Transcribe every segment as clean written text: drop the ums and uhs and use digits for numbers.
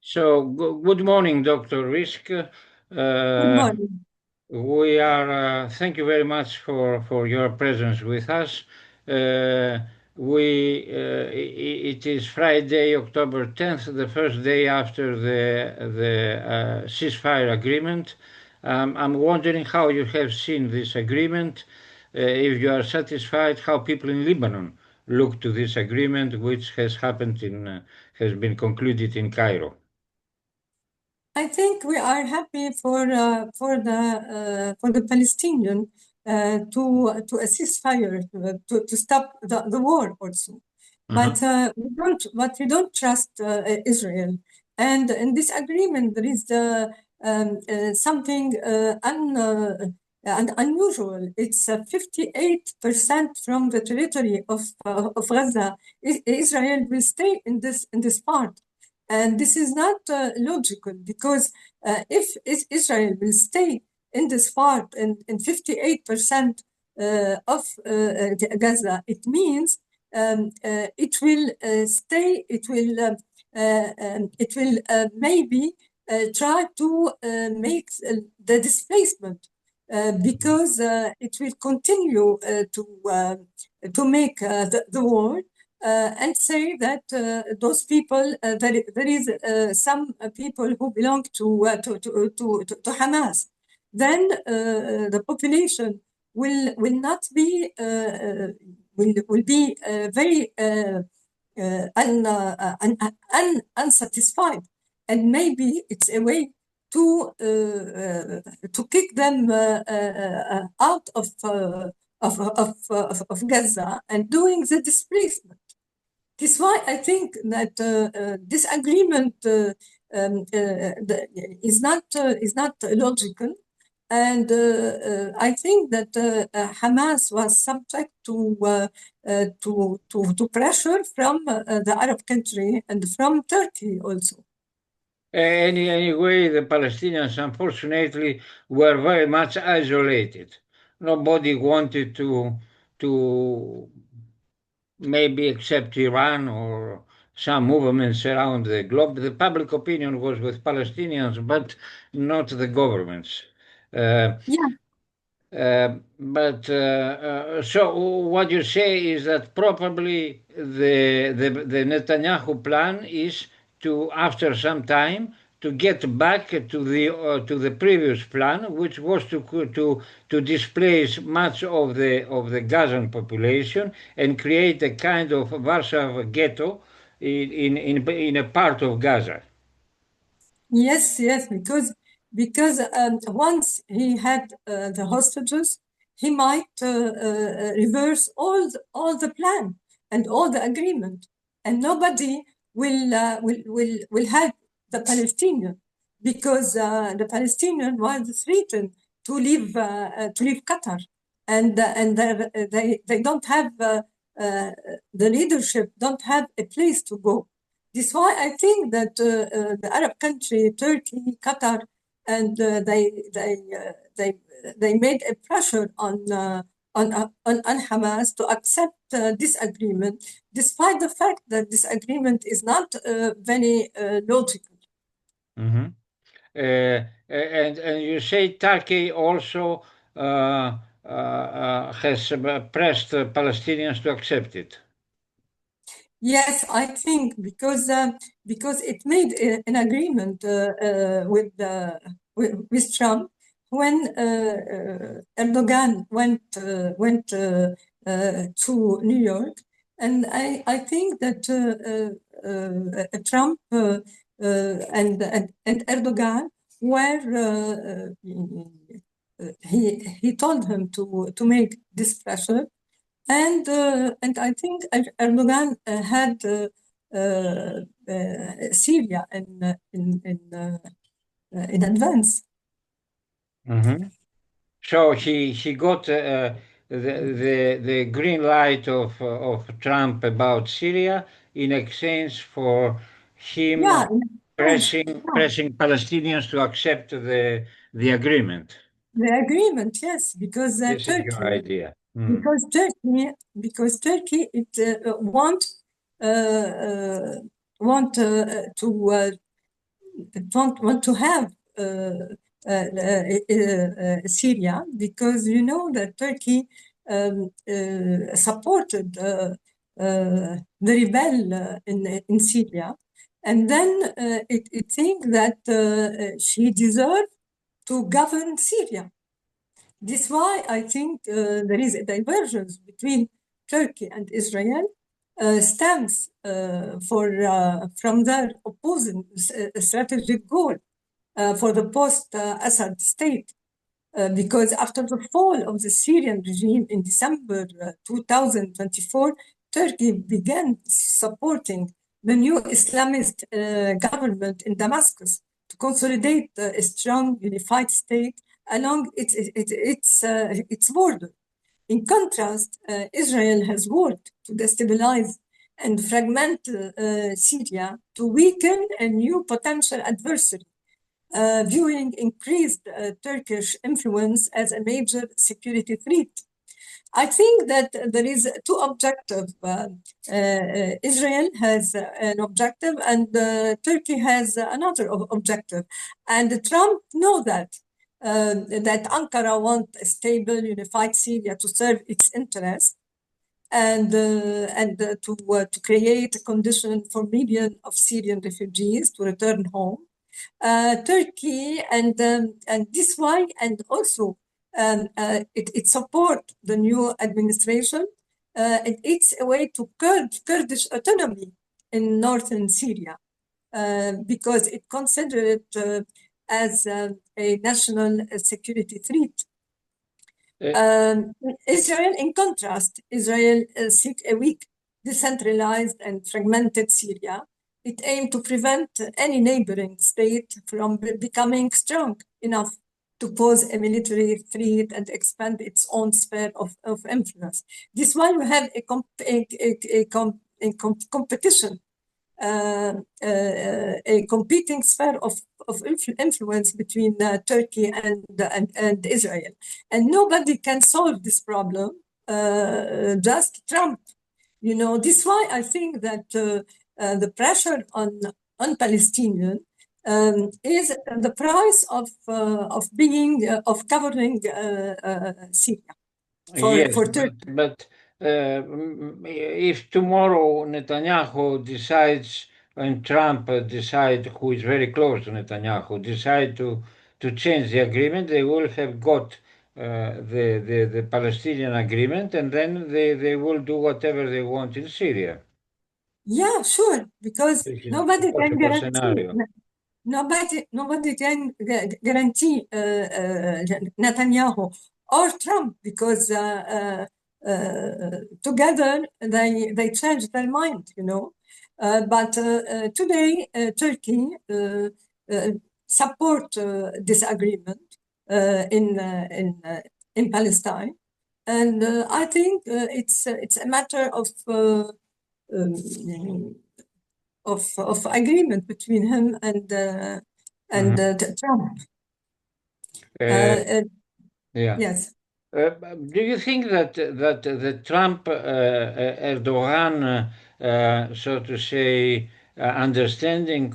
So, good morning, Dr. Rizk. Good morning. Thank you very much for your presence with us. Uh, it is Friday, October 10th, the first day after the ceasefire agreement. I'm wondering how you have seen this agreement, if you are satisfied how people in Lebanon look to this agreement, which has been concluded in Cairo. I think we are happy for the Palestinian to a ceasefire to stop the war also, we don't trust Israel. And in this agreement, there is something unusual. It's 58% from the territory of Gaza. Israel will stay in this part. And this is not logical because if Israel will stay in this part in 58% of Gaza, it means it will stay, it will maybe try to make the displacement because it will continue to make the war and say that those people, there is some people who belong to Hamas. Then the population will not be will be very unsatisfied, and maybe it's a way to kick them out of Gaza and doing the displacement. That's why I think that this agreement is not logical, and I think that Hamas was subject to pressure from the Arab country and from Turkey also. Anyway, the Palestinians unfortunately were very much isolated. Nobody wanted to maybe except Iran or some movements around the globe. The public opinion was with Palestinians, but not the governments. Yeah. So what you say is that probably the Netanyahu plan is to, after some time, to get back to the previous plan, which was to displace much of the Gazan population and create a kind of Warsaw ghetto in a part of Gaza. Yes, because once he had the hostages, he might reverse all the plan and all the agreement, and nobody will help the Palestinian because the Palestinian was threatened to leave Qatar, and they don't have the leadership don't have a place to go. This is why I think that the Arab country, Turkey, Qatar, and they made a pressure on Hamas to accept this agreement, despite the fact that this agreement is not very logical. Mm-hmm. And you say Turkey also has pressed Palestinians to accept it. Yes, I think because it made an agreement with Trump when Erdogan went to New York, and I think that Trump and Erdogan were he told him to make this pressure, and I think Erdogan had Syria in advance. Mm-hmm. So he got the green light of Trump about Syria in exchange for him Yeah, in advance. Yeah. pressing Palestinians to accept the agreement. The agreement, yes, because This is your Turkey, idea. Mm. because Turkey, it uh, want uh, want to don't want to have Syria, because you know that Turkey supported the rebel in Syria, and then it thinks that she deserves to govern Syria. This is why I think there is a divergence between Turkey and Israel, stems from their opposing strategic goal for the post-Assad state. Because after the fall of the Syrian regime in December 2024, Turkey began supporting the new Islamist government in Damascus to consolidate a strong unified state along its border. In contrast, Israel has worked to destabilize and fragment Syria to weaken a new potential adversary, viewing increased Turkish influence as a major security threat. I think that there is two objectives. Israel has an objective, and Turkey has another objective. And Trump know that Ankara wants a stable, unified Syria to serve its interests, and to create a condition for millions of Syrian refugees to return home. Turkey and this why, and also it support the new administration. And it's a way to curb Kurdish autonomy in northern Syria, because it considered it as a national security threat. Israel, in contrast, Israel seeks a weak, decentralized, and fragmented Syria. It aimed to prevent any neighboring state from becoming strong enough to pose a military threat and expand its own sphere of influence. This is why we have a competition, a competing sphere of influence between Turkey and Israel. And nobody can solve this problem, just Trump. You know, this is why I think that the pressure on Palestinians is the price of covering Syria for Turkey. But if tomorrow Netanyahu decides and Trump decide, who is very close to Netanyahu, decide to change the agreement, they will have got the Palestinian agreement, and then they will do whatever they want in Syria. Yeah, sure, because nobody can guarantee. Scenario. Nobody can guarantee Netanyahu or Trump, because together they change their mind, you know. But today, Turkey support this agreement in Palestine, and I think it's a matter of agreement between him and Trump. Yeah. Yes. Do you think that the Trump Erdogan, so to say, understanding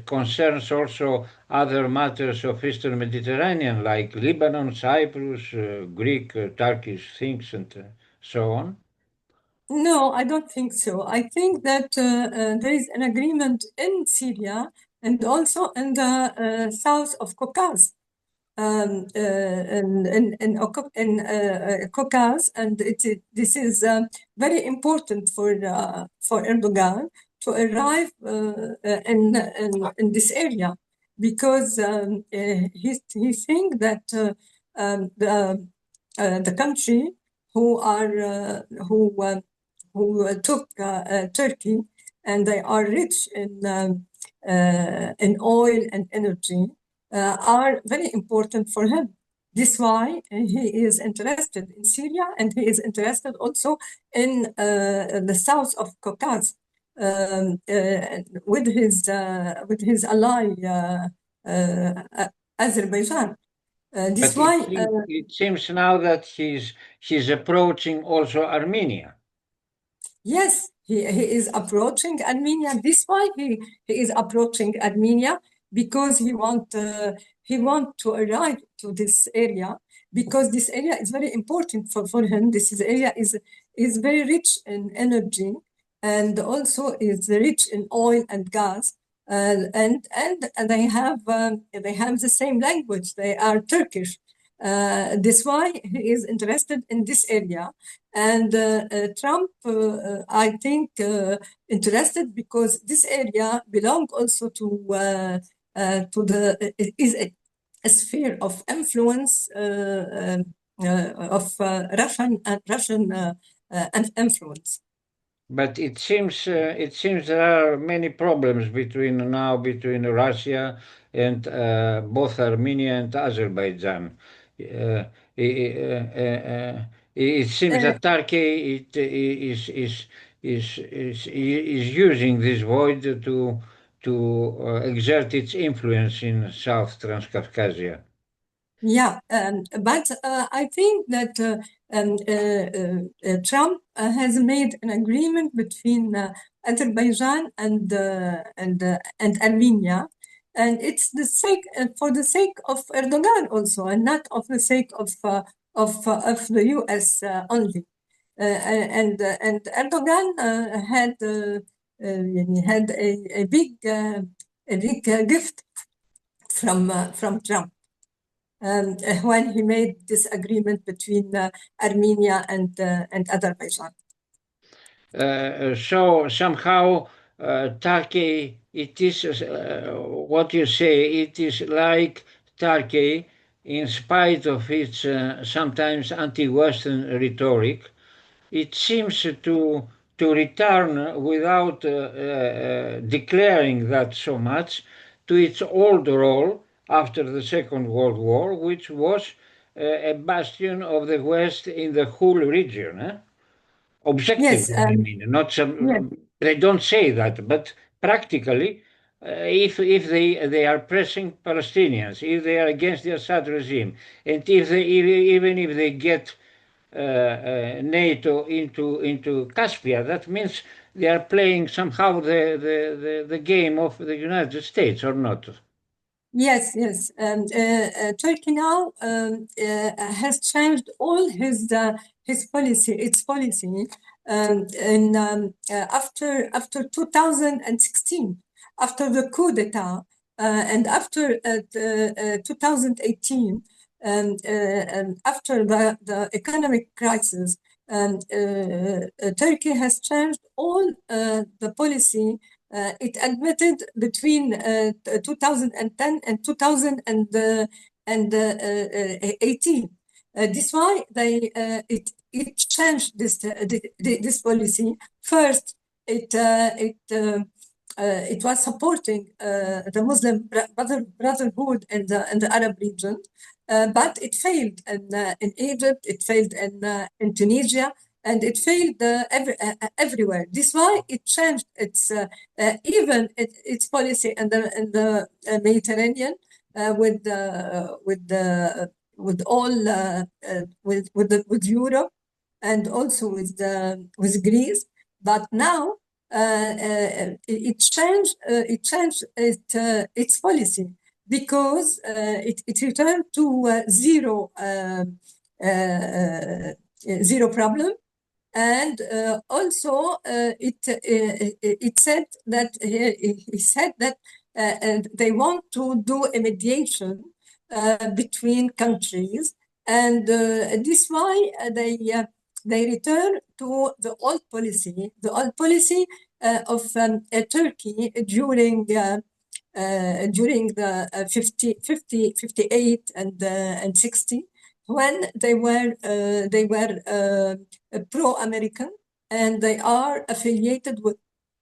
concerns also other matters of Eastern Mediterranean, like Lebanon, Cyprus, Greek, Turkish things, and so on? No, I don't think so. I think that there is an agreement in Syria and also in the south of Caucasus. In Caucasus, and this is very important for Erdogan to arrive in this area, because he thinks that the country who took Turkey, and they are rich in oil and energy, are very important for him. This is why he is interested in Syria, and he is interested also in the south of Caucasus, with his ally Azerbaijan. This But why it seems now that he's approaching also Armenia. yes, He is approaching Armenia. This why he is approaching Armenia because he want to arrive to this area because this area is very important for him. Area is very rich in energy and also is rich in oil and gas. And they have the same language. They are Turkish. This why he is interested in this area, and Trump, I think, interested because this area belong also to the is a sphere of influence of Russian influence. But it seems there are many problems between Russia and both Armenia and Azerbaijan. It seems Uh, that Turkey is using this void to exert its influence in South Transcaucasia. Yeah, but I think that Trump has made an agreement between Azerbaijan and Armenia, and it's the sake for the sake of Erdogan also, and not of the sake of the U.S. Only. And Erdogan had a big gift from Trump when he made this agreement between Armenia and Azerbaijan. So somehow Turkey, it is what you say, it is like Turkey, in spite of its sometimes anti-Western rhetoric, it seems to return without declaring that so much to its old role after the Second World War, which was a bastion of the West in the whole region. Yes, Objectively, I mean, not yes, some. They don't say that, but practically, if they are pressing Palestinians, if they are against the Assad regime, and if they even if they get NATO into Caspia, that means they are playing somehow the game of the United States, or not? yes. Turkey now has changed all his policy, its policy, after 2016, after the coup d'état, and after 2018, and after the economic crisis. Turkey has changed all the policy it admitted between 2010 and 2018. This why it changed this policy. First, it was supporting the Muslim Brotherhood in the Arab region, but it failed in Egypt, it failed in Tunisia, and it failed everywhere. This is why it changed its policy in the Mediterranean with all with Europe and also with Greece. But now it changed its policy because it returned to zero problem, and also it said that he said that they want to do a mediation between countries, and this why they return to the old policy of Turkey during the 58 and 60, when they were pro-American, and they are affiliated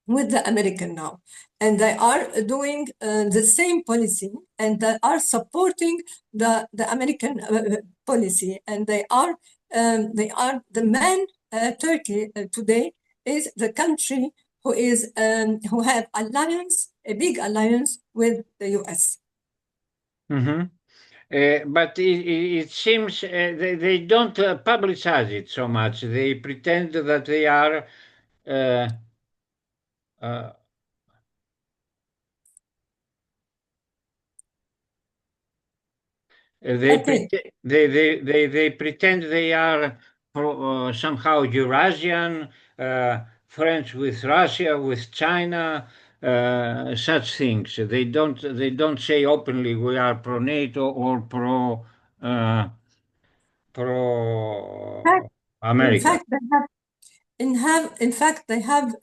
with the American now, and they are doing the same policy, and they are supporting the American policy, and they are the man. Turkey today is the country who have a big alliance with the U.S. Mm-hmm. But it seems they don't publicize it so much. They pretend that they are Uh, Okay. they pretend they are somehow Eurasian, friends with Russia, with China, such things. They don't say openly we are pro NATO or uh, fact, pro in America. fact, in fact, they have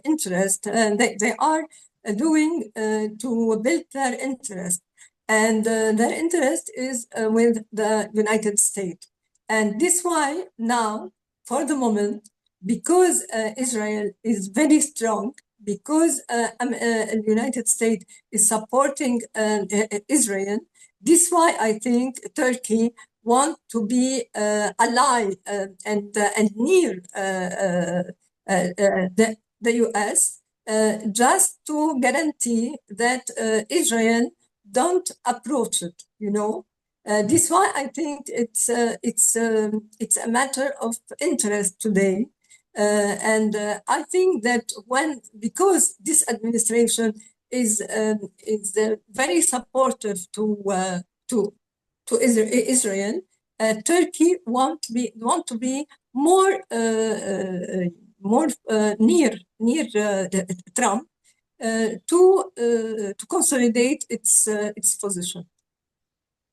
interest, and they are doing to build their interest, and their interest is with the United States, and this why now, for the moment, because Israel is very strong, because the United States is supporting Israel. This why I think Turkey want to be ally and near the U.S. Just to guarantee that Israel don't approach it. This why I think it's a matter of interest today. And I think that because this administration is very supportive to Israel, Turkey want to be more near Trump to consolidate its position.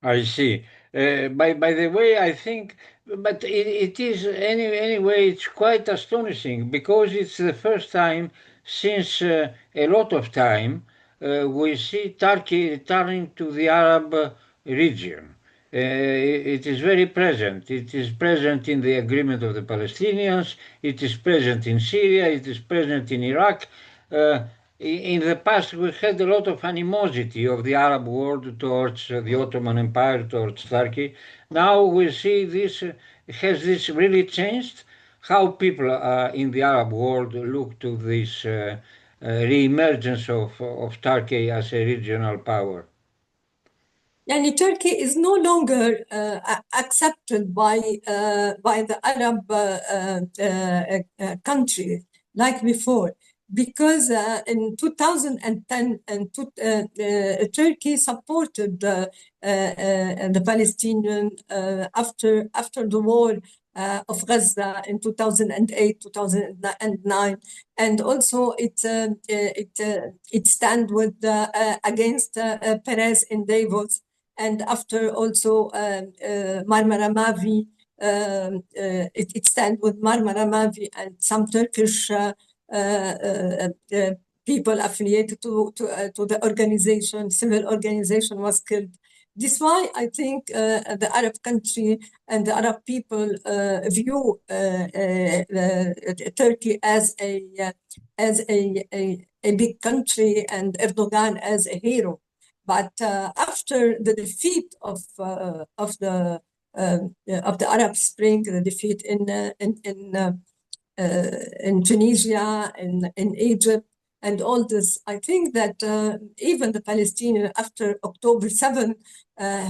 I see. By the way, I think, but it is anyway. It's quite astonishing because it's the first time since a lot of time we see Turkey turning to the Arab region. It is very present. It is present in the agreement of the Palestinians. It is present in Syria. It is present in Iraq. Uh, in the past, we had a lot of animosity of the Arab world towards the Ottoman Empire, towards Turkey. Now we see this. Has this really changed? How people in the Arab world look to this re-emergence of Turkey as a regional power? Yani Turkey is no longer accepted by the Arab countries like before, because in 2010 Turkey supported the Palestinian after the war of Gaza in 2008, 2009, and also it stand with against Perez in Davos, and after also Marmara Mavi, it stands with Marmara Mavi and some Turkish people affiliated to the organization, civil organization was killed. This is why I think the Arab country and the Arab people view Turkey as a big country and Erdogan as a hero. But after the defeat of the Arab Spring, the defeat in Tunisia, in Egypt, and all this, I think that even the Palestinians after October 7,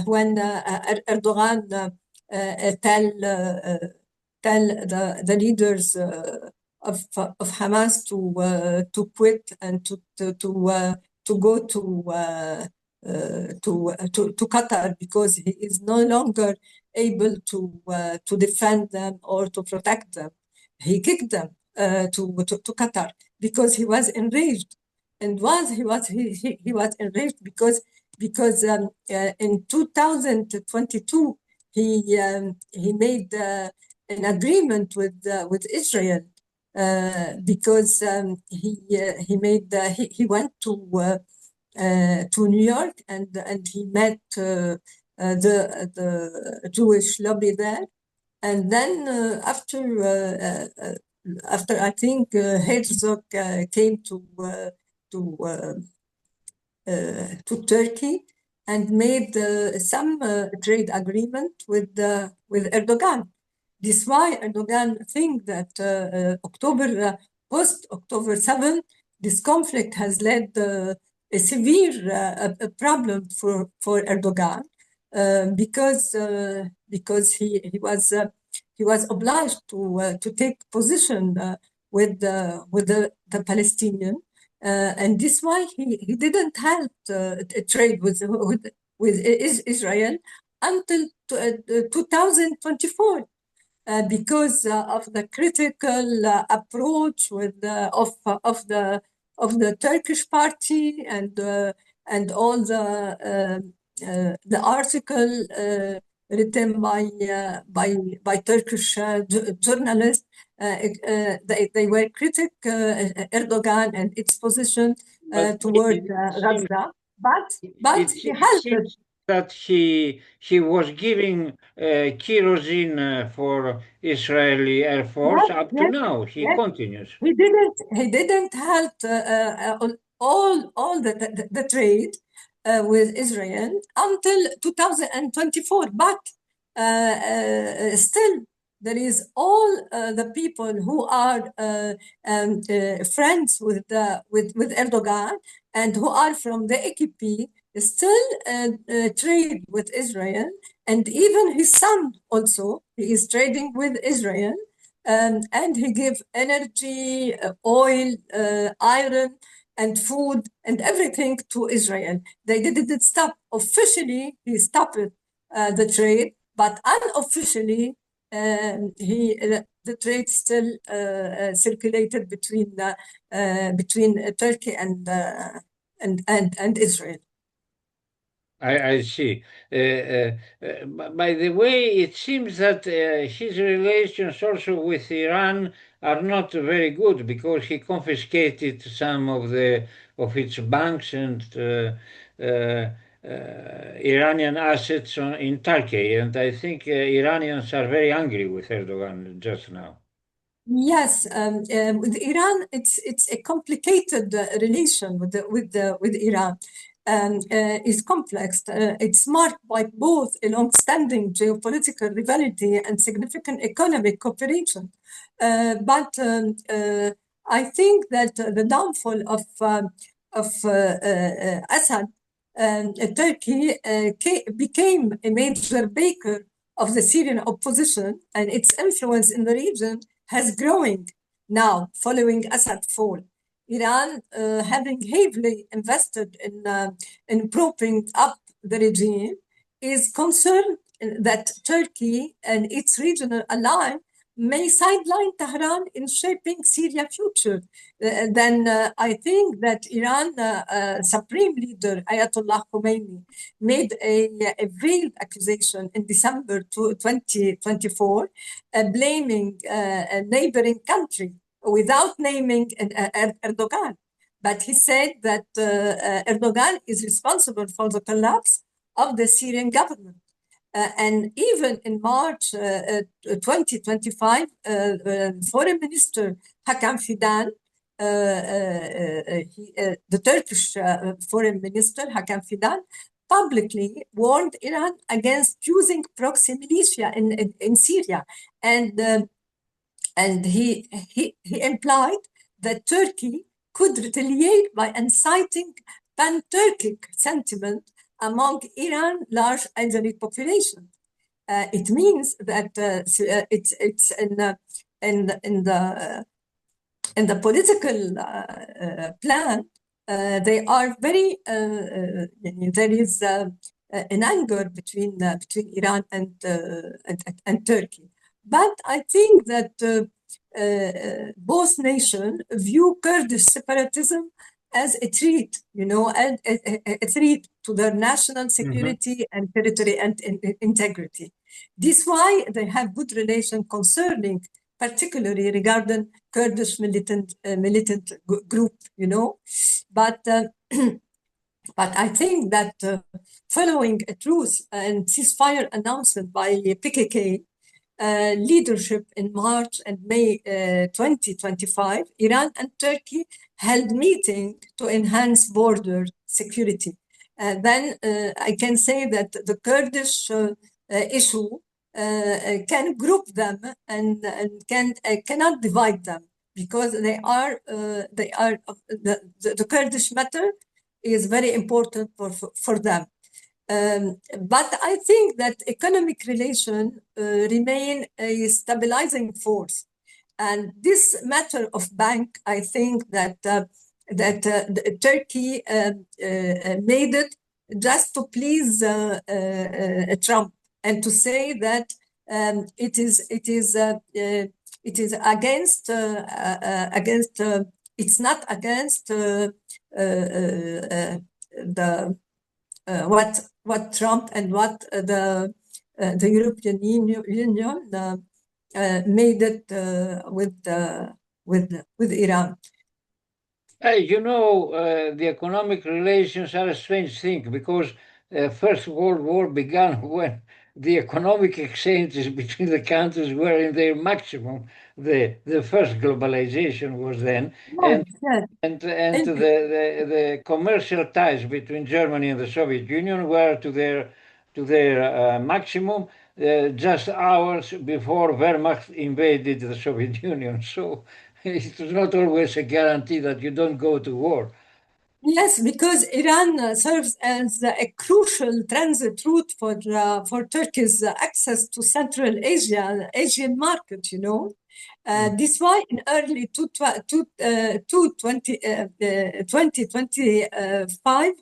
when Erdogan tell the leaders of Hamas to quit and to go to Qatar, because he is no longer able to defend them or to protect them. He kicked them to Qatar because he was enraged, and he was enraged because in 2022 he made an agreement with Israel because he went to New York, and he met the Jewish lobby there, and then after I think Herzog came to Turkey and made some trade agreement with Erdogan. This is why Erdogan think that post October 7, this conflict has led a severe problem for Erdogan because he was obliged to take position with the Palestinian, And this why he didn't help trade with Israel until 2024. Because of the critical approach of the Turkish party and all the article written by Turkish journalists. They were critic Erdogan and its position But toward seems, Gaza, but he it helped. seems that he was giving kerosene for Israeli Air Force Yes, up to yes, now. He yes. continues. He didn't help all the trade with Israel until 2024. But still, there is all the people who are friends with Erdogan and who are from the AKP still trade with Israel, and even his son also he is trading with Israel, and he gave energy, oil, iron, and food and everything to Israel. They didn't stop. Officially, he stopped the trade, but unofficially, the trade still circulated between Turkey and Israel. I see. By the way, it seems that his relations also with Iran are not very good because he confiscated some of its banks and Iranian assets in Turkey, and I think Iranians are very angry with Erdogan just now. Yes, with Iran, it's a complicated relation with Iran. Is complex. It's marked by both a long-standing geopolitical rivalry and significant economic cooperation. But I think that the downfall of Assad, Turkey became a major baker of the Syrian opposition, and its influence in the region has growing now following Assad's fall. Iran, having heavily invested in propping up the regime, is concerned that Turkey and its regional ally may sideline Tehran in shaping Syria's future. Then I think that Iran Supreme Leader Ayatollah Khomeini made a veiled accusation in December 2024, blaming a neighboring country without naming Erdogan. But he said that Erdogan is responsible for the collapse of the Syrian government. And even in March 2025, Foreign Minister Hakan Fidan, the Turkish Foreign Minister Hakan Fidan, publicly warned Iran against using proxy militia in Syria. And he implied that Turkey could retaliate by inciting pan-Turkic sentiment among Iran's large elderly population. It means that it's in the political plan. They are very. There is an anger between Iran and Turkey. But I think that both nations view Kurdish separatism as a threat, and a threat to their national Mhm. security and territory and integrity. This is why they have good relations concerning, particularly regarding Kurdish militant group, But but I think that following a truce and ceasefire announcement by PKK leadership in March and May 2025, Iran and Turkey held meeting to enhance border security. Then I can say that the Kurdish issue can group them and cannot divide them because the Kurdish matter is very important for them. But I think that economic relations remain a stabilizing force. And this matter of bank, I think that Turkey made it just to please Trump and to say that it is against it's not against the what Trump and what the European Union made it with Iran. The economic relations are a strange thing because First World War began when the economic exchanges between the countries were in their maximum. The first globalization was then, Yes, yes. and the commercial ties between Germany and the Soviet Union were to their maximum just hours before Wehrmacht invaded the Soviet Union. So it was not always a guarantee that you don't go to war. Yes, because Iran serves as a crucial transit route for Turkey's access to Central Asia, Asian market, you know. This why in early 2025,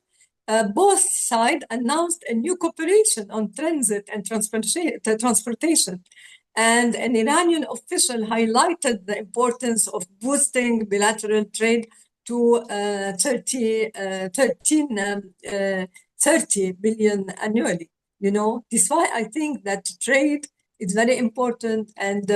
both sides announced a new cooperation on transit and transportation. And an Iranian official highlighted the importance of boosting bilateral trade to 30 billion annually. You know, this is why I think that trade is very important, and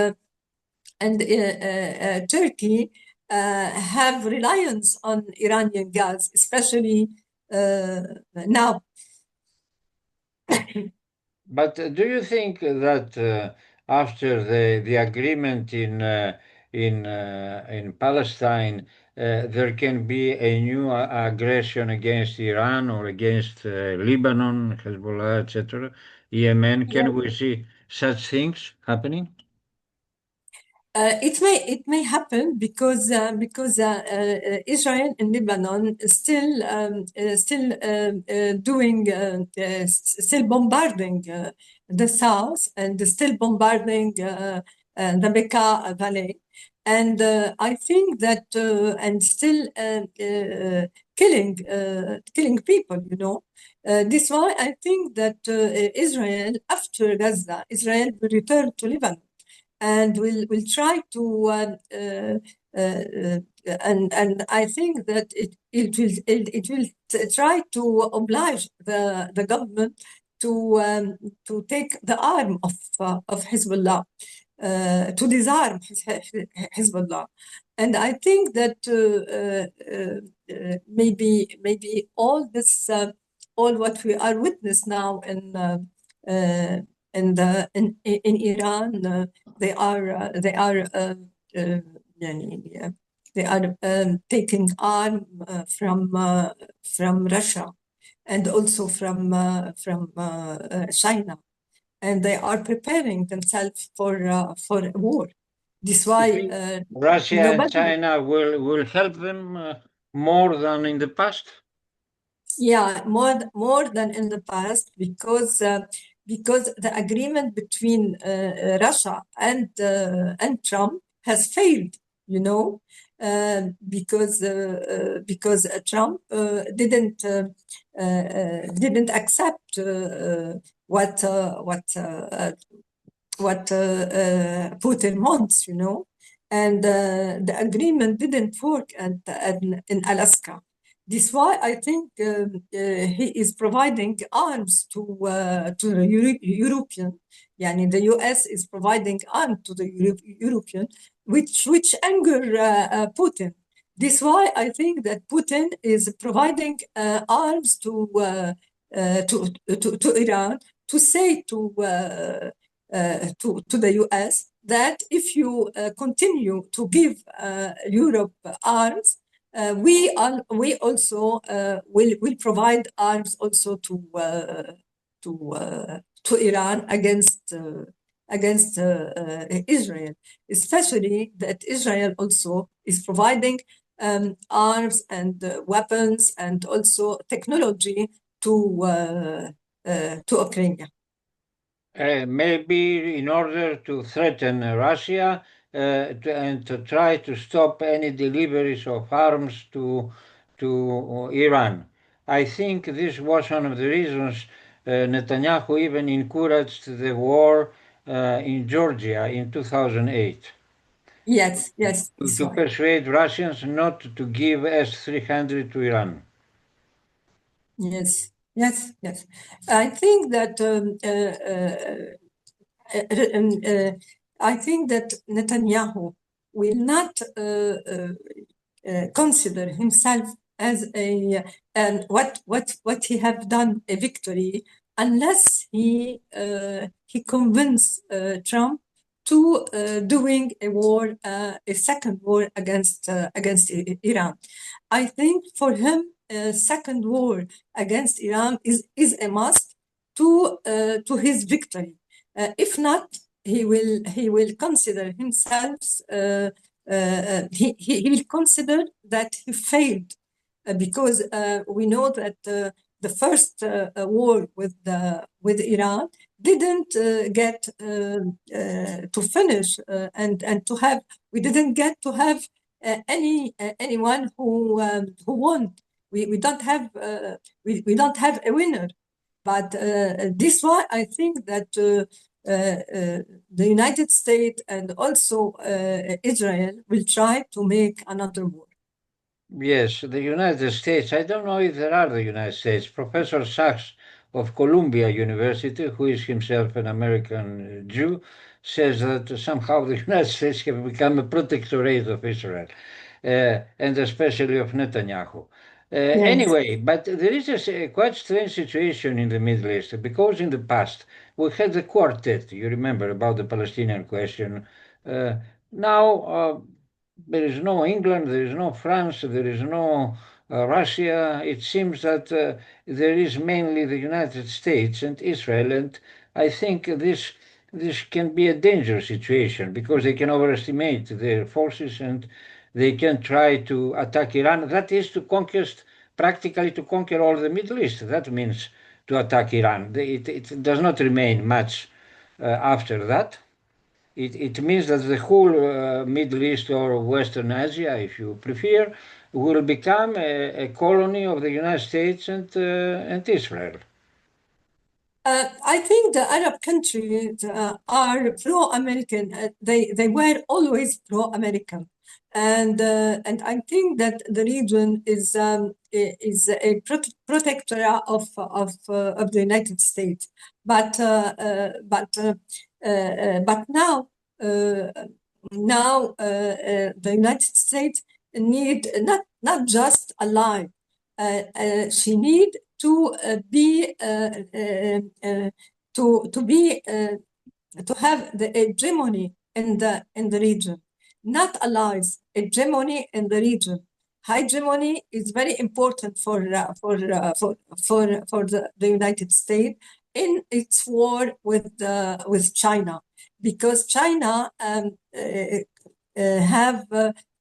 Turkey have reliance on Iranian gas, especially now. But do you think that after the agreement in Palestine, there can be a new aggression against Iran or against Lebanon, Hezbollah, etc., Yemen? Can we see such things happening? It may happen because Israel and Lebanon is still bombarding the south and still bombarding the Bekaa Valley, and I think that and still killing people. You know, this is why I think that Israel after Gaza, Israel will return to Lebanon and will try to and I think that it will try to oblige the government to take the arm of Hezbollah, to disarm Hezbollah, and I think that maybe all this all what we are witness now in Iran, they are taking arm from Russia and also from China, and they are preparing themselves for a war. This why Russia and China will help them more than in the past. Yeah, more than in the past because the agreement between Russia and Trump has failed. You know, because Trump didn't accept what Putin wants. You know, and the agreement didn't work in Alaska. This is why I think he is providing arms to the European. Yani the US is providing arms to the European, which anger Putin. This is why I think that Putin is providing arms to Iran to say to the US that if you continue to give Europe arms, we also will provide arms also to Iran against Israel, especially that Israel also is providing arms and weapons and also technology to Ukraine. Maybe in order to threaten Russia and to try to stop any deliveries of arms to Iran. I think this was one of the reasons Netanyahu even encouraged the war in Georgia in 2008 Yes, yes, that's to right. persuade Russians not to give S-300 to Iran. Yes, yes, yes. I think that I think that Netanyahu will not consider himself as a what he have done a victory unless he convince Trump to doing a war, a second war against Iran. I think for him, a second war against Iran is a must to his victory. If not, he will consider himself he will consider that he failed because we know that the first war with Iran didn't get to finish and to have we didn't get to have anyone who won. We don't have we don't have a winner. But this why I think that the United States and also Israel will try to make another war. Yes, the United States. I don't know if there are the United States. Professor Sachs of Columbia University, who is himself an American Jew, says that somehow the United States have become a protectorate of Israel, and especially of Netanyahu. Yes. Anyway, but there is a quite strange situation in the Middle East because in the past we had the quartet, you remember, about the Palestinian question. Uh, now there is no England, there is no France, there is no Russia. It seems that there is mainly the United States and Israel, and I think this can be a dangerous situation because they can overestimate their forces and they can try to attack Iran. That is to conquer, practically to conquer all the Middle East. That means to attack Iran. It does not remain much after that. It means that the whole Middle East or Western Asia, if you prefer, will become a colony of the United States and Israel. I think the Arab countries are pro-American. They were always pro-American, and I think that the region is a protectorate of the United States. But now the United States need not just ally. She need to be to be to have the hegemony in the region, not allies. Hegemony in the region. Hegemony is very important for the United States in its war with China, because China have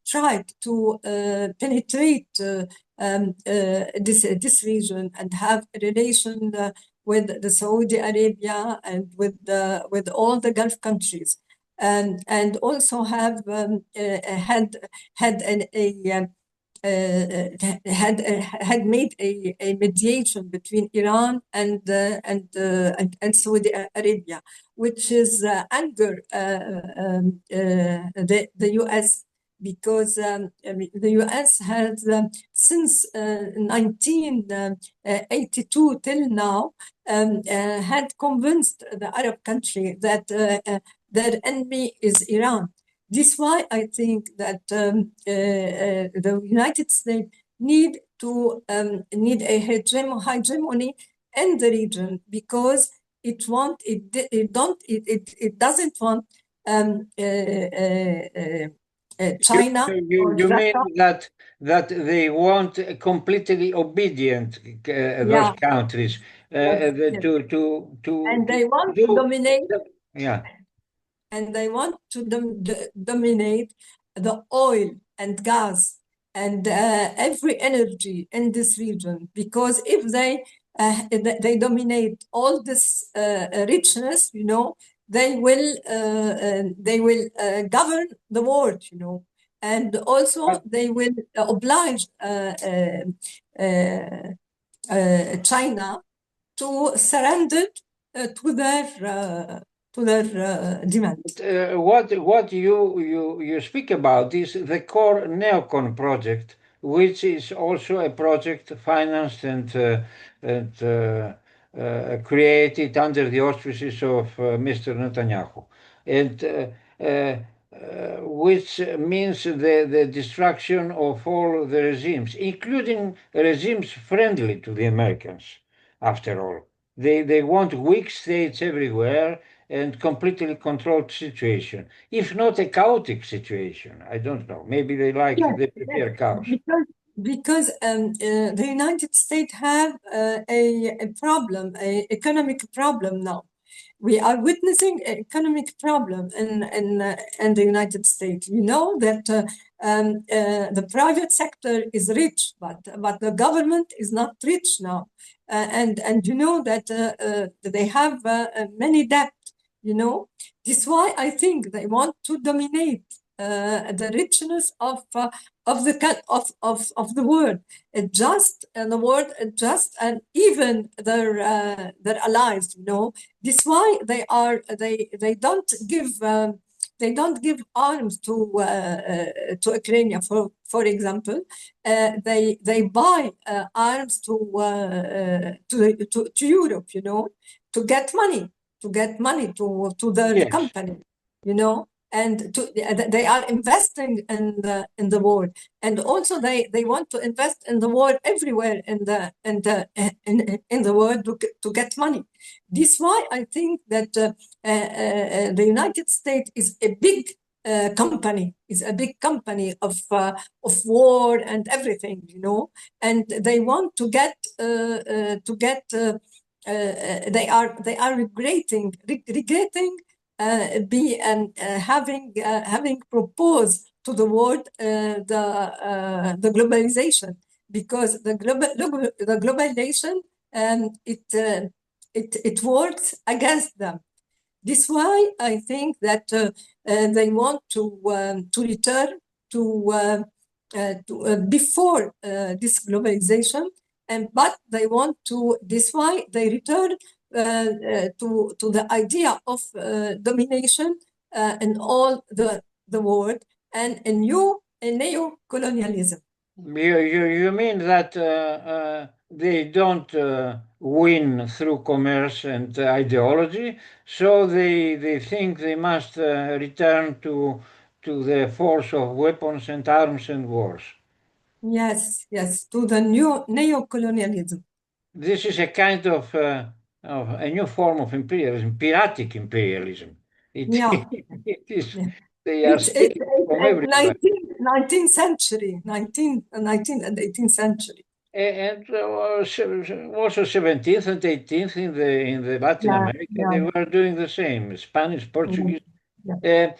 tried to penetrate this region and have a relation with the Saudi Arabia and with all the Gulf countries, and also have had an, a had made a mediation between Iran and Saudi Arabia, which is anger the U.S. because the U.S. has since 1982 till now had convinced the Arab country that their enemy is Iran. This is why I think that the United States need a hegemony in the region, because it doesn't want China or You mean Russia. that they want completely obedient those Yeah, countries yes, yes. And they want to do dominate yeah. and they want to dominate the oil and gas and every energy in this region, because if they dominate all this richness, they will govern the world, you know, and also they will oblige China to surrender to their demands. What you speak about is the core neocon project, which is also a project financed and created under the auspices of Mr. Netanyahu, and which means the destruction of all the regimes, including regimes friendly to the Americans, after all. They want weak states everywhere and completely controlled situation, if not a chaotic situation. I don't know. Maybe they like, Yes, they yes, prefer chaos. because the United States have a problem, an economic problem now. We are witnessing an economic problem in the United States. You know that the private sector is rich, but the government is not rich now, and you know that they have many debt. You know, this is why I think they want to dominate the richness of the world. The world, just and even their allies. You know, this is why they don't give arms to Ukraine. For example, they buy arms to Europe. You know, to get money to their Yes. company. You know, and they are investing in the war, and also they want to invest in the war everywhere in the world to get money. This is why I think that the United States is a big company, of war and everything, you know, and they want to get they are regretting having proposed to the world the globalization, because the globalization it works against them. This is why I think that they want to return to before this globalization, but they want to. This is why they return to the idea of domination in all the world, and a new neo-colonialism. You mean that they don't win through commerce and ideology, so they think they must return to the force of weapons and arms and wars. Yes, to the new neo-colonialism. This is a kind of a new form of imperialism, piratic imperialism. Yeah. It is, Yeah. they are It's stealing from everywhere. 19th century, 19th and 18th century. And also 17th and 18th in the Latin Yeah, America, yeah, they were doing the same, Spanish, Portuguese. yeah. Uh,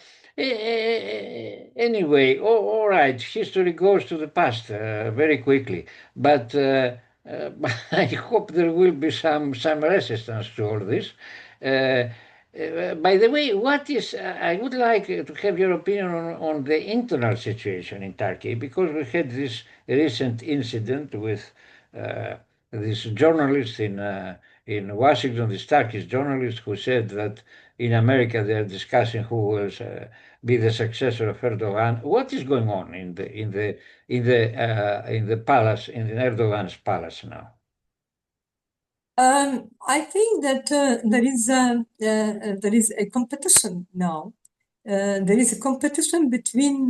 anyway, all right, history goes to the past very quickly, but I hope there will be some resistance to all this. By the way, what is, I would like to have your opinion on the internal situation in Turkey, because we had this recent incident with this journalist in Washington, this Turkish journalist who said that in America they are discussing who will be the successor of Erdogan. What is going on in the palace, in Erdogan's palace now? I think that there is a competition now. There is a competition between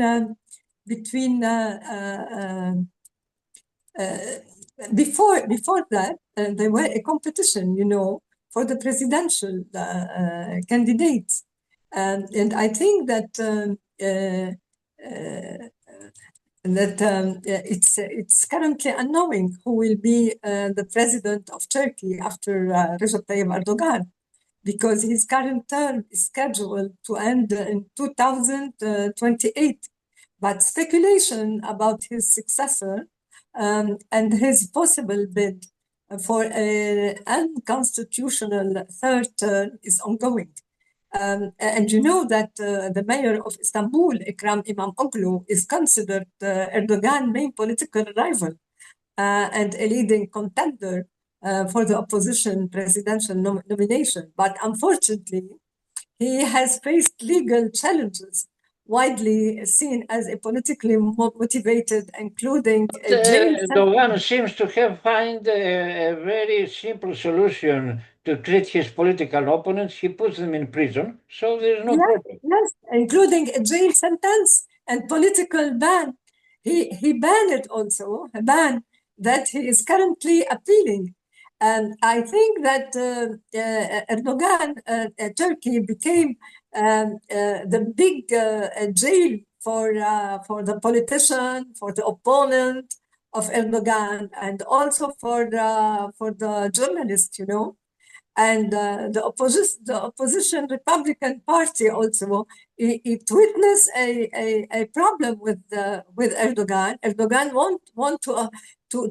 before that there were a competition, you know, for the presidential candidates, and I think that it's currently unknowing who will be the president of Turkey after Recep Tayyip Erdogan, because his current term is scheduled to end in 2028. But speculation about his successor and his possible bid for an unconstitutional third term is ongoing. And you know that the mayor of Istanbul, Ikram Imamoglu, is considered Erdogan's main political rival and a leading contender for the opposition presidential nomination. But unfortunately, he has faced legal challenges, widely seen as a politically motivated, including But a jail Erdogan sentence. seems to have found a very simple solution to treat his political opponents. He puts them in prison, so there's no Yes, problem. yes, including a jail sentence and political ban. He banned also a ban that he is currently appealing. And I think that Erdogan, Turkey became the big jail for the politician, for the opponent of Erdogan, and also for the journalist, you know. And the opposition Republican Party also it witnessed a problem with Erdogan. Erdogan want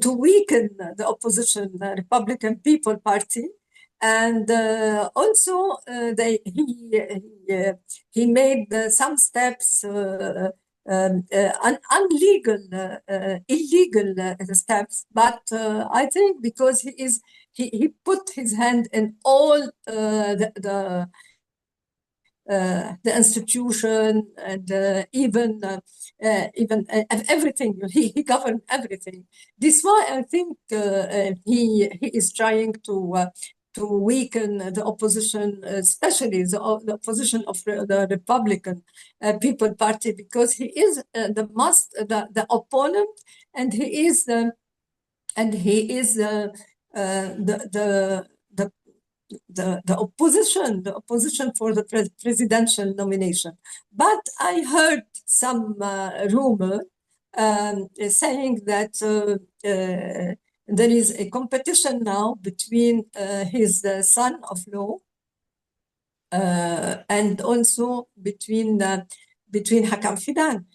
to weaken the opposition the Republican People Party, and also he made some steps. Illegal steps, but I think because he put his hand in all the institution and even everything. He governed everything. This why I think he is trying to weaken the opposition, especially the opposition of the Republican People Party, because he is the opponent, and he is the the opposition for the presidential nomination. But I heard some rumor saying that there is a competition now between his son of law and also between Hakam Fidan,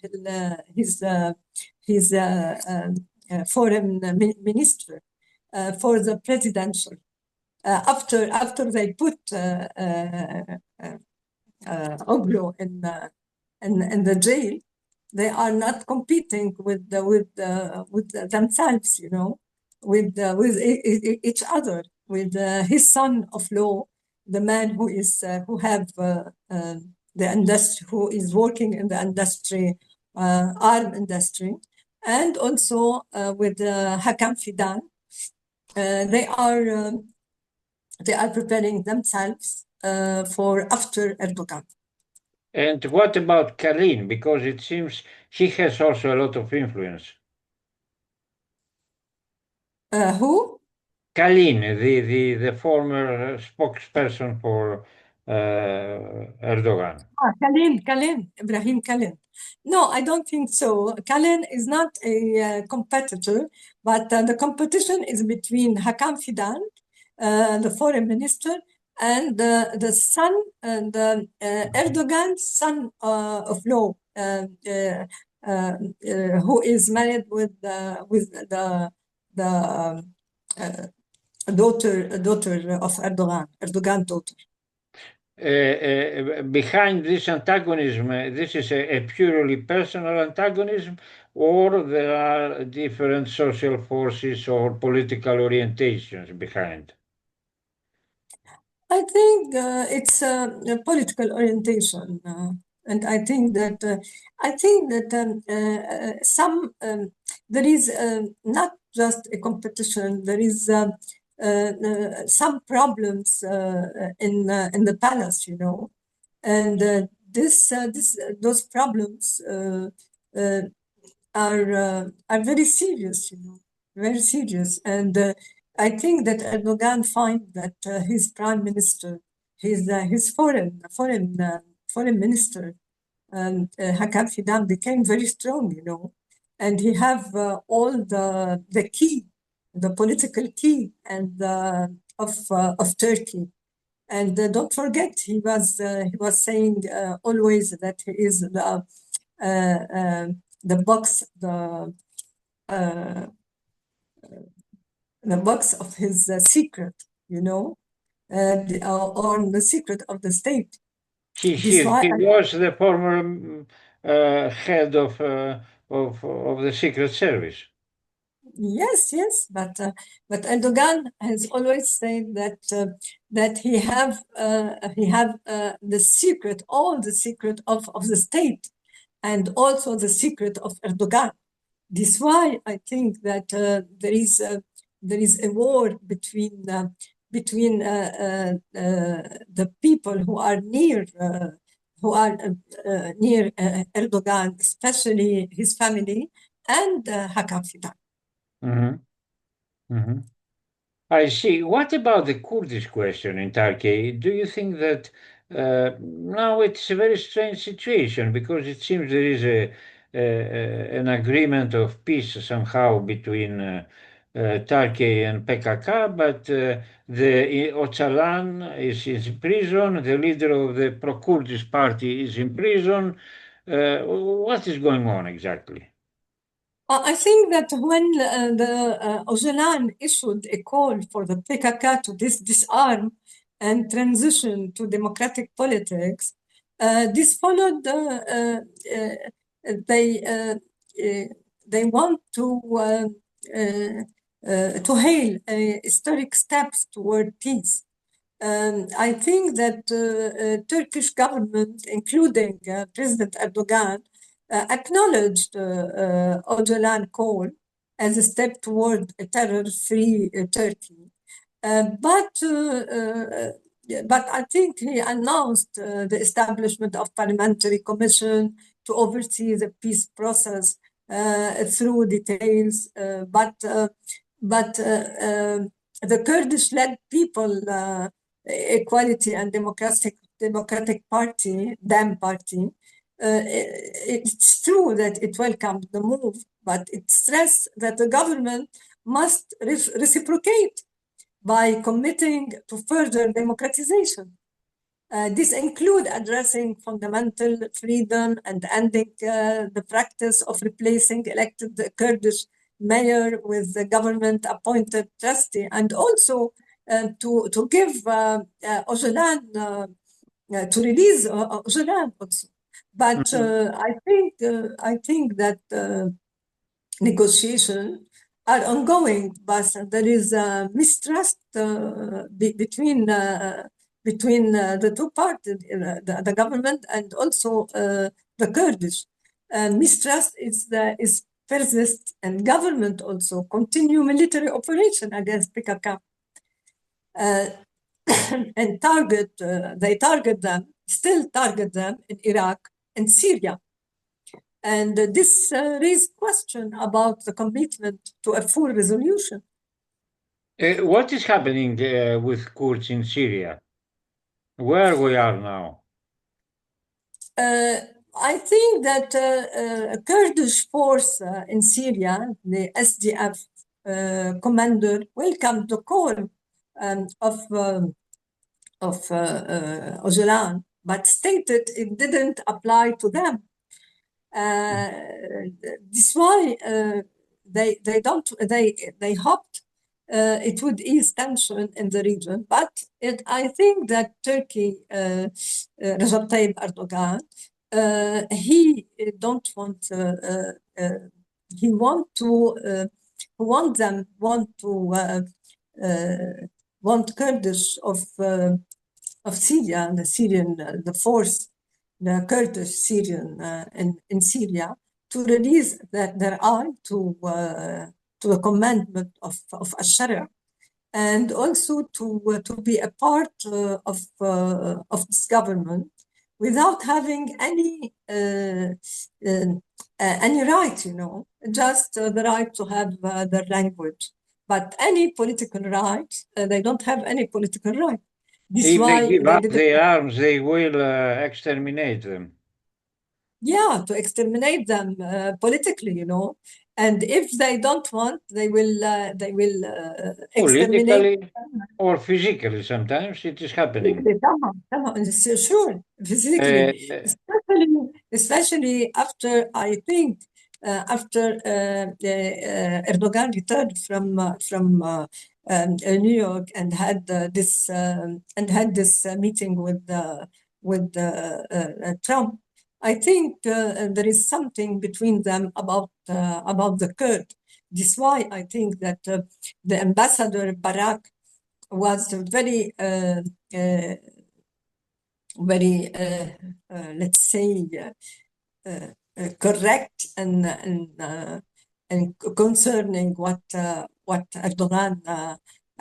his foreign minister for the presidential. After they put Oglo in the jail, they are not competing with themselves, you know, with each other, with his son of law, the man who have the industry, who is working in the industry, arm industry, and also with Hakam Fidan. They are preparing themselves for after Erdogan. And what about Kalin? Because it seems he has also a lot of influence. Who? Kalin, the former spokesperson for Erdogan. Kalin, Ibrahim Kalin. No, I don't think so. Kalin is not a competitor, but the competition is between Hakam Fidan, the foreign minister, and the son, and Erdogan's son of law, who is married with the daughter of Erdogan daughter. Behind this antagonism, this is a purely personal antagonism, or there are different social forces or political orientations behind? I think it's a political orientation, and I think that some there is not just a competition. There is some problems in the palace, you know, and those problems are very serious, you know, very serious. And I think that Erdogan find that his prime minister, his foreign minister, Hakan Fidan, became very strong, you know, and he have all the key, the political key, and of Turkey. And don't forget, he was saying always that he is the box uh, the box of his secret, you know, or the secret of the state. This why He was the former head of the Secret Service. yes, but Erdogan has always said that he have the secret, all the secret of the state, and also the secret of Erdogan. This why I think that there is a war between the people who are near Erdogan, especially his family, and Hakan Fidan. Mhm, mhm. I see. What about the Kurdish question in Turkey? Do you think that now it's a very strange situation because it seems there is an agreement of peace somehow between Turkey and PKK, but the Öcalan is in prison, the leader of the pro-Kurdish party is in prison. What is going on exactly? I think that when Öcalan issued a call for the PKK to disarm and transition to democratic politics, this followed. They they want to hail historic steps toward peace. I think that Turkish government, including President Erdogan, acknowledged Öcalan call as a step toward a terror-free Turkey. But I think he announced the establishment of parliamentary commission to oversee the peace process through details. But the Kurdish-led People Equality and Democratic Party, DEM party, it's true that it welcomed the move, but it stressed that the government must reciprocate by committing to further democratization. This includes addressing fundamental freedom and ending the practice of replacing elected Kurdish mayor with the government-appointed trustee, and also to give Öcalan to release Öcalan also. But I think that negotiations are ongoing, but there is mistrust between the two parties, the government and also the Kurdish. Mistrust is persist, and government also continue military operation against PKK. And they still target them in Iraq and Syria. And this raised question about the commitment to a full resolution. What is happening with Kurds in Syria? Where we are now? I think that a Kurdish force in Syria, the SDF commander, welcomed the call of Öcalan, but stated it didn't apply to them. This is why they hoped it would ease tension in the region. But I think that Turkey, Recep Tayyip Erdogan, he don't want he want Kurdish of Syria, the Syrian the force, the Kurdish Syrian in Syria, to release their arm to the commandment of Al-Sharia, and also to be a part of this government without having any right, just the right to have their language. But any political right, they don't have any political right. This If why they give they up didn't. their arms, they will exterminate them. Yeah, to exterminate them politically, and if they don't want, they will exterminate. Politically or physically, sometimes it is happening. Sure, physically, especially after, I think, after Erdogan returned from New York and had this meeting with Trump. I think there is something between them about the Kurd. This is why I think that the ambassador Barak was very let's say correct and concerning what Erdogan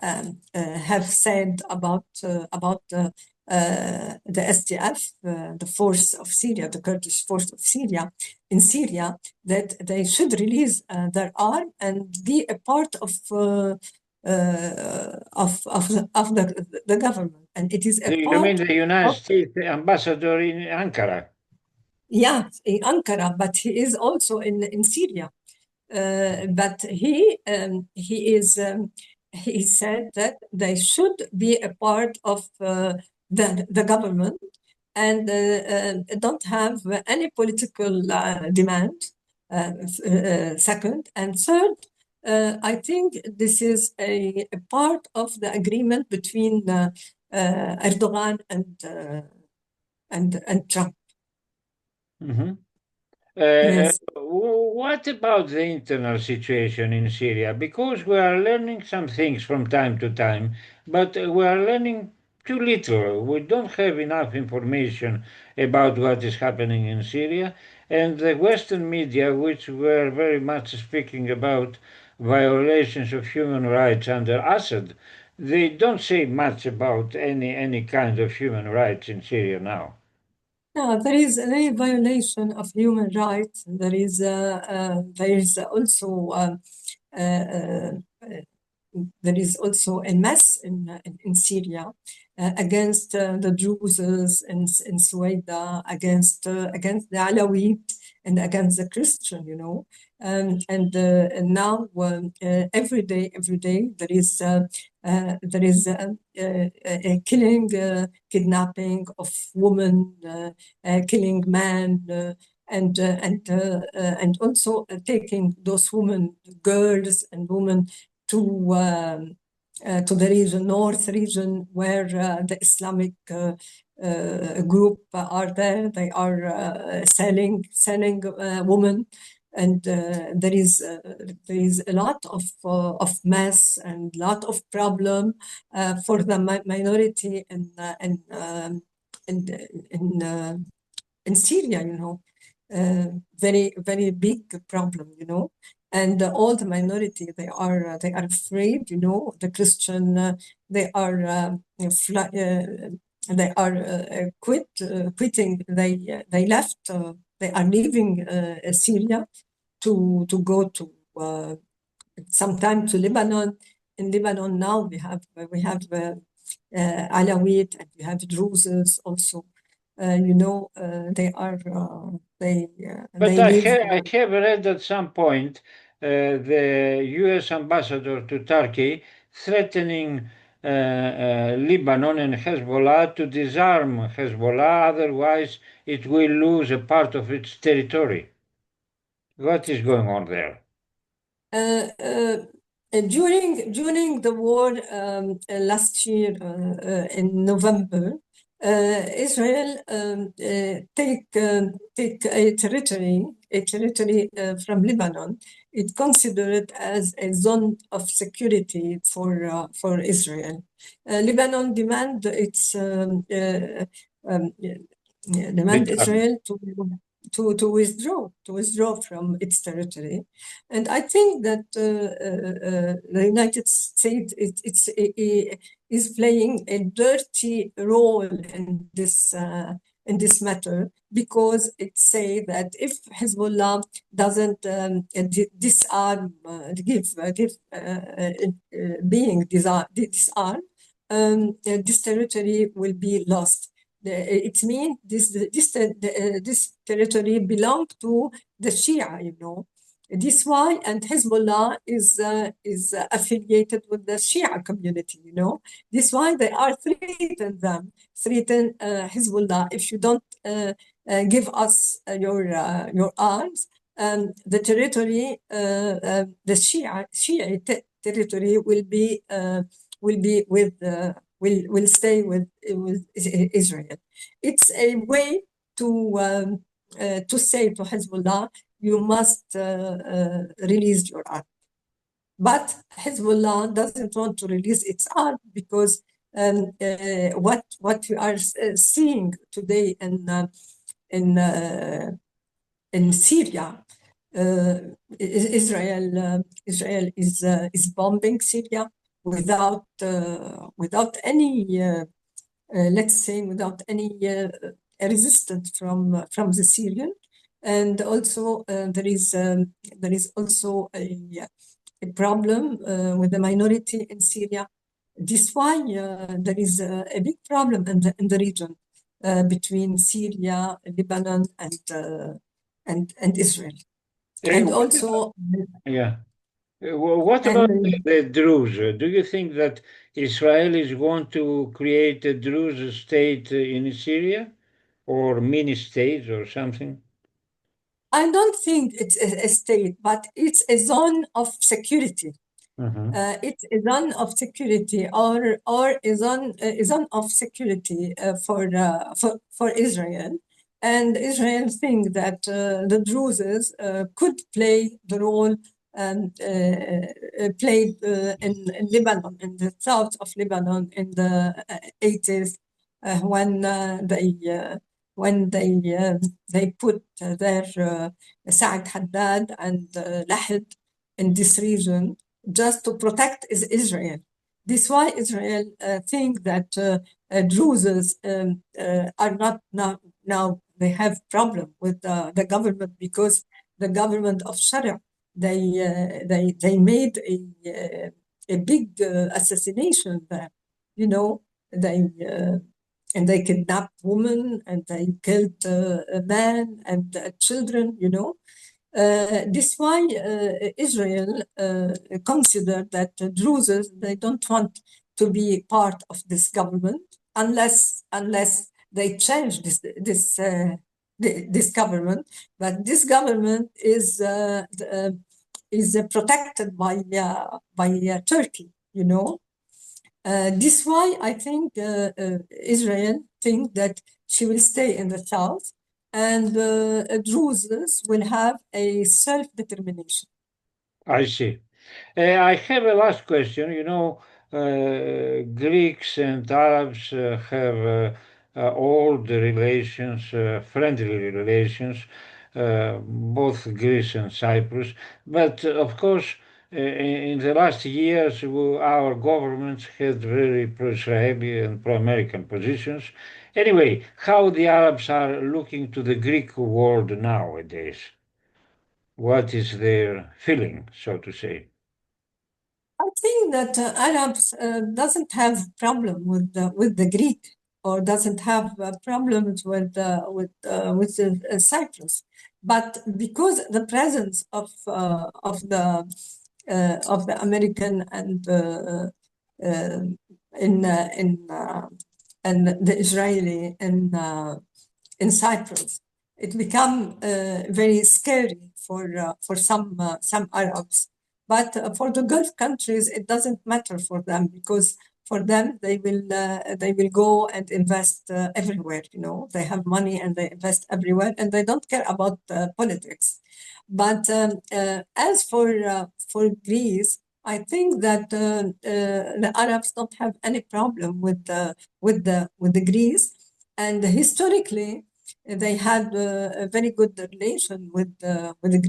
have said about the SDF, the force of Syria, the Kurdish force of Syria in Syria, that they should release their arm and be a part of the government, and it is a You part mean the United of States ambassador in Ankara? yeah, in Ankara, but he is also in Syria. But he said that they should be a part of the government and don't have any political demand. Second and third, I think this is a part of the agreement between Erdogan and Trump. Mm-hmm. Yes. What about the internal situation in Syria? Because we are learning some things from time to time, but we are learning too little. We don't have enough information about what is happening in Syria, and the Western media, which were very much speaking about violations of human rights under Assad, they don't say much about any kind of human rights in Syria now. No, there is a violation of human rights. There is also uh, uh, there is also a mess in Syria against the Druze in Suwaida, against the Alawite and against the Christian, and now every day there is a killing, kidnapping of women, killing men, and also taking those women, girls and women to the region, north region, where the Islamic group are there. They are selling women, and there is a lot of mess and lot of problem for the minority in Syria. Very very big problem. And all the minority, they are afraid. The Christian, they are quitting. They left. They are leaving Syria to go to sometime to Lebanon. In Lebanon now we have Alawite, and we have Druze also. They are But they live. I have read at some point the U.S. ambassador to Turkey threatening Lebanon and Hezbollah to disarm Hezbollah, otherwise it will lose a part of its territory. What is going on there? During the war last year in November, Israel take a territory from Lebanon. It considered as a zone of security for Israel. Lebanon demand its demand Israel to withdraw from its territory, and I think that the United States is playing a dirty role in this matter, because it say that if Hezbollah doesn't disarm, being disarmed, this territory will be lost. It means this territory belongs to the Shia. This is why, and Hezbollah is affiliated with the Shia community. This is why they are threatening Hezbollah. If you don't give us your arms, the territory, the Shia territory will be with will stay with Israel. It's a way to say to Hezbollah, you must release your army. But Hezbollah doesn't want to release its arm because what we are seeing today in Syria, Israel is bombing Syria without any let's say without any resistance from the Syrian, and also there is also a problem with the minority in Syria. This is why there is a big problem in the region between Syria, Lebanon, and Israel. And also, yeah. What about the Druze? Do you think that Israelis want to create a Druze state in Syria, or mini state or something? I don't think it's a state, but it's a zone of security. It's a zone of security, or a zone of security for Israel. And Israel think that the Druze could play the role played in Lebanon, in the south of Lebanon in the 80s, when they put their Saad Haddad and Lahid in this region just to protect Israel. This is why Israel think that Druze are not now they have problem with the government, because the government of Sharia they made a big assassination there. You know, and they kidnapped women and they killed men and children. You know. This is why Israel considered that Druze, they don't want to be part of this government unless they change this government. But this government is protected by Turkey. You know. This is why I think Israel think that she will stay in the south, and Druze will have a self-determination. I see. I have a last question. You know, Greeks and Arabs have old relations, friendly relations, both Greece and Cyprus. But of course, in the last years, our governments had very pro-Israeli and pro-American positions. Anyway, how the Arabs are looking to the Greek world nowadays? What is their feeling, so to say? I think that Arabs doesn't have problem with the Greek, or doesn't have problems with Cyprus, but because the presence of the American and and the Israeli in Cyprus, it become very scary for some Arabs. But for the Gulf countries, it doesn't matter for them, because for them they will go and invest everywhere. You know, they have money and they invest everywhere, and they don't care about politics. But as for Greece, I think that the Arabs don't have any problem with the Greece, and historically they had a very good relation with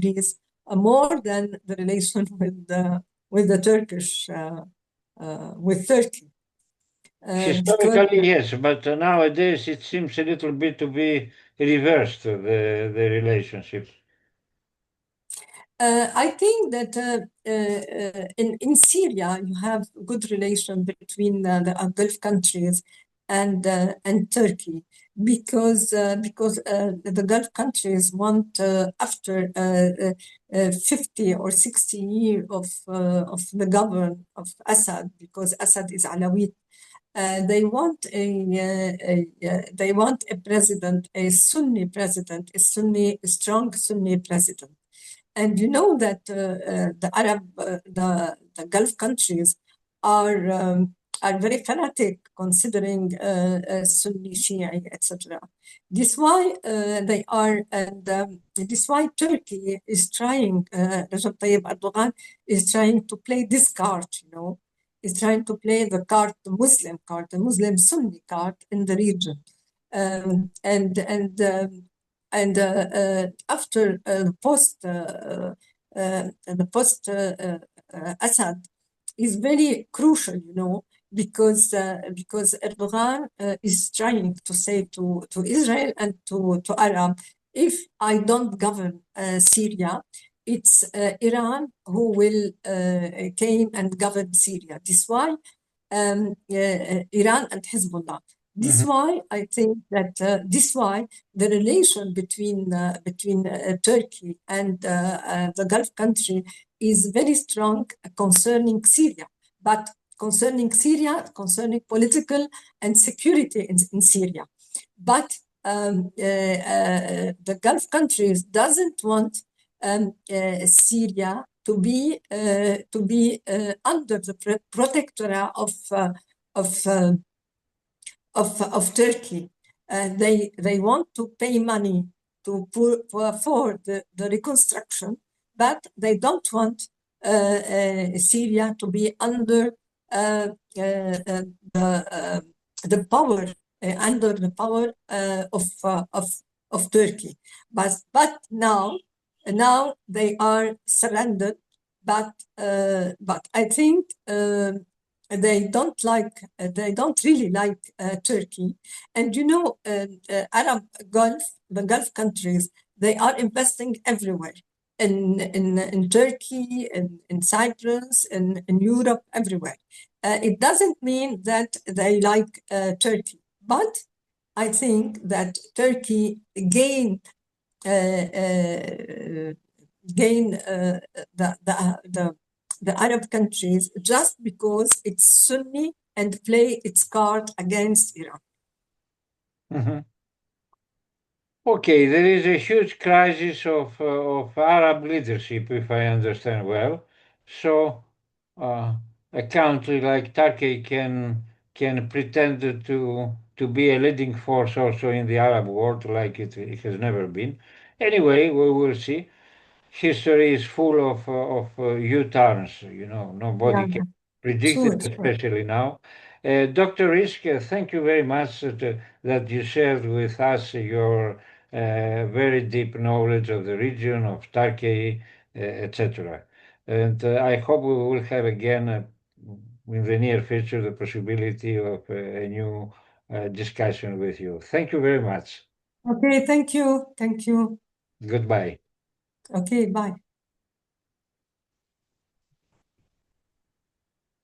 Greece, more than the relation with the Turkish with Turkey. Because Historically, yes, but nowadays it seems a little bit to be reversed, the relationship. I think that in Syria you have good relation between the Gulf countries and Turkey, because the Gulf countries want, after 50 or 60 years of the government of Assad, because Assad is Alawite. They want they want a president, a Sunni president, a strong Sunni president. And you know that the Gulf countries are are very fanatic, considering Sunni, Shia, etc. This is why they are, and this is why Turkey is trying. Recep Tayyip Erdogan is trying to play this card. Is trying to play the card, the Muslim card, the Muslim Sunni card in the region, and after the post Assad is very crucial, because Erdogan is trying to say to Israel and to Arab, if I don't govern Syria, it's Iran who will came and govern Syria. This is why Iran and Hezbollah. This is why I think that this is why the relation between Turkey and the Gulf country is very strong concerning Syria. But concerning Syria, concerning political and security in Syria. But the Gulf countries doesn't want Syria to be under the protectorate of Turkey. They want to pay money for the reconstruction, but they don't want Syria to be under the power of Turkey. But now they are surrendered. But I think they don't really like Turkey. And Arab Gulf, the Gulf countries, they are investing everywhere. In Turkey, in Cyprus, in Europe, everywhere. It doesn't mean that they like Turkey, but I think that Turkey gained the Arab countries just because it's Sunni and play its card against Iran. Mm-hmm. Okay, there is a huge crisis of Arab leadership, if I understand well. So a country like Turkey can pretend to be a leading force also in the Arab world, like it has never been. Anyway, we will see. History is full of U-turns. Nobody can predict it, especially now. Dr. Rizk, thank you very much that you shared with us your very deep knowledge of the region, of Turkey, etc. And I hope we will have again in the near future the possibility of a new discussion with you. Thank you very much. Okay, thank you. Goodbye. Okay, bye.